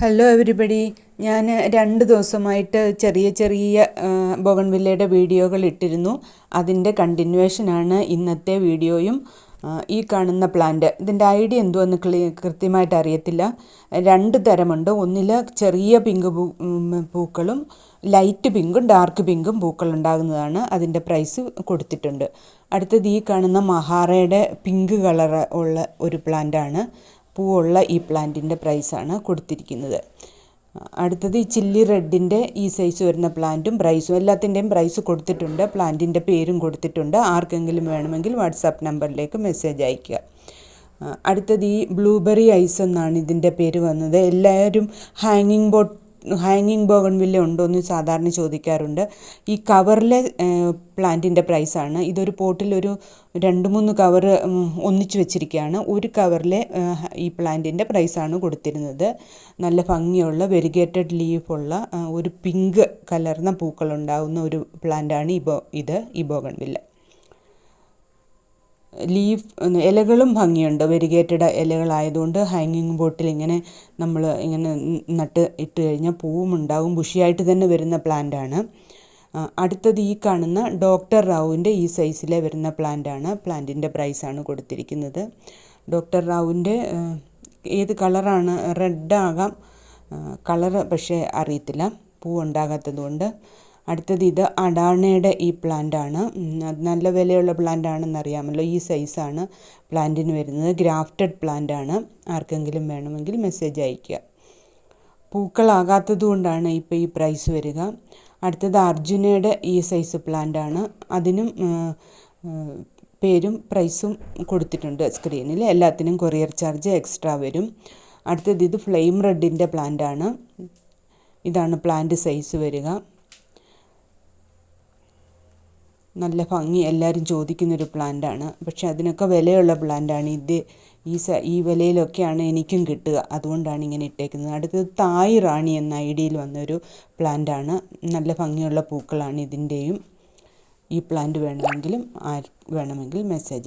Hello everybody, ഞാൻ 2 ദിവസമായിട്ട് ചെറിയ ചെറിയ ബോഗൺവില്ലയുടെ വീഡിയോകൾ ഇട്ടിരുന്നു. അതിൻ്റെ കണ്ടിന്യൂവേഷനാണ് ഇന്നത്തെ വീഡിയോയും. ഈ കാണുന്ന പ്ലാന്റ്, ഇതിൻ്റെ ഐഡിയ എന്തുവെന്ന് കൃത്യമായിട്ട് അറിയത്തില്ല. 2 തരമുണ്ട്. ഒന്നിൽ ചെറിയ പിങ്ക് പൂക്കളും ലൈറ്റ് പിങ്കും ഡാർക്ക് പിങ്കും പൂക്കളുണ്ടാകുന്നതാണ്. അതിൻ്റെ പ്രൈസ് കൊടുത്തിട്ടുണ്ട്. അടുത്തത് ഈ കാണുന്ന മഹാറയുടെ പിങ്ക് കളർ ഉള്ള ഒരു പ്ലാന്റാണ്. പൂവുള്ള ഈ പ്ലാന്റിൻ്റെ പ്രൈസാണ് കൊടുത്തിരിക്കുന്നത്. അടുത്തത് ഈ ചില്ലി റെഡിൻ്റെ ഈ സൈസ് വരുന്ന പ്ലാന്റും പ്രൈസും എല്ലാത്തിൻ്റെയും പ്രൈസ് കൊടുത്തിട്ടുണ്ട്. പ്ലാന്റിൻ്റെ പേരും കൊടുത്തിട്ടുണ്ട്. ആർക്കെങ്കിലും വേണമെങ്കിൽ വാട്സാപ്പ് നമ്പറിലേക്ക് മെസ്സേജ് അയയ്ക്കുക. അടുത്തത് ഈ ബ്ലൂബെറി ഐസ് എന്നാണ് ഇതിൻ്റെ പേര് വന്നത്. എല്ലാവരും ഹാങ്ങിങ് ബോഗൺവില്ല ഉണ്ടോ എന്ന് സാധാരണ ചോദിക്കാറുണ്ട്. ഈ കവറിലെ പ്ലാന്റിൻ്റെ പ്രൈസാണ്. ഇതൊരു പോട്ടിലൊരു 2-3 കവർ ഒന്നിച്ച് വെച്ചിരിക്കുകയാണ്. ഒരു കവറിലെ ഈ പ്ലാന്റിൻ്റെ പ്രൈസാണ് കൊടുത്തിരുന്നത്. നല്ല ഭംഗിയുള്ള വെരിഗേറ്റഡ് ലീഫുള്ള ഒരു പിങ്ക് കലർന്ന പൂക്കളുണ്ടാകുന്ന ഒരു പ്ലാന്റാണ് ഈ ബോഗൺവില്ല. ഇലകളും ഭംഗിയുണ്ട്. വെരിഗേറ്റഡ് ഇലകളായതുകൊണ്ട് ഹാങ്ങിങ് ബോട്ടിൽ ഇങ്ങനെ നമ്മൾ ഇങ്ങനെ നട്ട് ഇട്ട് കഴിഞ്ഞാൽ പൂവും ഉണ്ടാകും. ബുഷിയായിട്ട് തന്നെ വരുന്ന പ്ലാന്റാണ്. അടുത്തത് ഈ കാണുന്ന ഡോക്ടർ റാവുവിൻ്റെ ഈ സൈസിലെ വരുന്ന പ്ലാന്റാണ്. പ്ലാന്റിൻ്റെ പ്രൈസാണ് കൊടുത്തിരിക്കുന്നത്. ഡോക്ടർ റാവുവിൻ്റെ ഏത് കളറാണ്, റെഡ് ആകാം, കളറ് പക്ഷേ അറിയത്തില്ല, പൂ ഉണ്ടാകാത്തത് കൊണ്ട്. അടുത്തത് ഇത് അഡാണയുടെ ഈ പ്ലാന്റാണ്. നല്ല വിലയുള്ള പ്ലാന്റാണെന്നറിയാമല്ലോ. ഈ സൈസാണ് പ്ലാന്റിന് വരുന്നത്. ഗ്രാഫ്റ്റഡ് പ്ലാന്റാണ്. ആർക്കെങ്കിലും വേണമെങ്കിൽ മെസ്സേജ് അയയ്ക്കുക. പൂക്കളാകാത്തത് കൊണ്ടാണ് ഇപ്പോൾ ഈ പ്രൈസ് വരിക. അടുത്തത് അർജുനയുടെ ഈ സൈസ് പ്ലാന്റാണ്. അതിനും പേരും പ്രൈസും കൊടുത്തിട്ടുണ്ട് സ്ക്രീനിൽ. എല്ലാത്തിനും കൊറിയർ ചാർജ് എക്സ്ട്രാ വരും. അടുത്തത് ഇത് ഫ്ലെയിം റെഡിൻ്റെ പ്ലാന്റാണ്. ഇതാണ് പ്ലാന്റ് സൈസ് വരിക. നല്ല ഭംഗി, എല്ലാവരും ചോദിക്കുന്നൊരു പ്ലാന്റാണ്. പക്ഷെ അതിനൊക്കെ വിലയുള്ള പ്ലാന്റാണ്. ഈ വിലയിലൊക്കെയാണ് എനിക്കും കിട്ടുക. അതുകൊണ്ടാണ് ഇങ്ങനെ ഇട്ടേക്കുന്നത്. അടുത്തത് തായ് റാണി എന്ന ഐഡിയയിൽ വന്നൊരു പ്ലാന്റാണ്. നല്ല ഭംഗിയുള്ള പൂക്കളാണ് ഇതിൻ്റെയും. ഈ പ്ലാന്റ് വേണമെങ്കിൽ മെസ്സേജ്